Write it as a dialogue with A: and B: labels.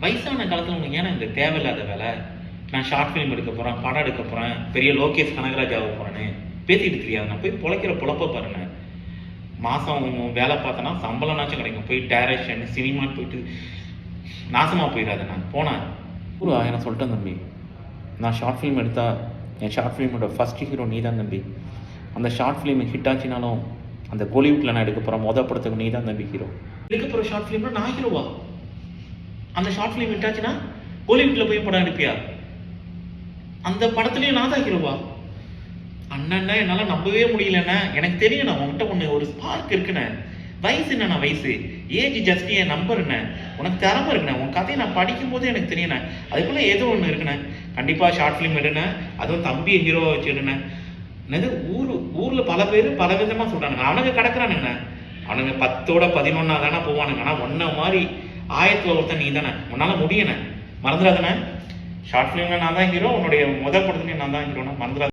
A: வயசான காலத்தில் உங்களுக்கு ஏன்னா இந்த தேவையில்லாத வேலை? நான் ஷார்ட் ஃபிலிம் எடுக்க போகிறேன், படம் எடுக்க போகிறேன், பெரிய லோகேஷ் கனகராஜ் ஆக போகிறேன்னு பேசிட்டு தெரியாது. நான் போய் பொழைக்கிற பொழப்ப பாருங்க. மாதம் வேலை பார்த்தேன்னா சம்பளம்னாச்சும் கிடைக்கும். போய் டைரக்ஷன் சினிமான்னு போயிட்டு நாசமாக போயிடாது. நான் போனேன் ஒரு 1000 சொல்லிட்டேன் தம்பி. நான் ஷார்ட் ஃபிலிம் எடுத்தால் என் ஷார்ட் ஃபிலிமோட ஃபஸ்ட் ஹீரோ நீ தான் தம்பி. அந்த ஷார்ட் ஃபிலிம் ஹிட் ஆச்சுனாலும் அந்த கோலிவுட்டில் நான் எடுக்க போகிறேன் படத்துக்கு நீ தான் தம்பி ஹீரோ. எடுக்க போகிற ஷார்ட் ஃபிலிம்னா நான் ஹீரோவா? அந்த ஷார்ட் ஃபிலிம் ஹிட் ஆச்சுன்னா கோலிவுட்டில் போய் படம் எடுப்பியா? அந்த படத்துலேயும் நான் தான் ஹீரோவா? அண்ணன்னா என்னால் நம்பவே முடியலண்ணா. எனக்கு தெரியும் நான் உன்கிட்ட ஒன்று ஒரு ஸ்பார்க் இருக்குண்ணே. வயசு என்னண்ணா வயசு? ஏஜ் ஜஸ்ட் என் நம்பர் என்ன? உனக்கு திறமை இருக்குண்ணே. உன் கதையை நான் படிக்கும் போதே எனக்கு தெரியுண்ணே. அதுக்குள்ளே ஏதோ ஒன்று இருக்குண்ணே. கண்டிப்பாக ஷார்ட் ஃபிலிம் எடுனேன். அதுவும் தம்பியை ஹீரோவை வச்சு எடுனேன். என்னது ஊரில் பல பேர் பல விதமாக சொல்கிறானுங்க. அவனுங்க கிடக்குறானுங்கண்ணே. அவனுங்க 10ஓட 11 தானே போவானுங்க. ஆனால் ஒன்றை மாதிரி 1000 ஒருத்தன் நீ தானே. உன்னால் முடியண்ணே. மறந்துடாதானே? ஷார்ட் ஃபிலிமில் நான் தான் ஹீரோ. உன்னுடைய முதல் படத்துலேயும் நான் தான் ஹீரோனா மறந்துடாத.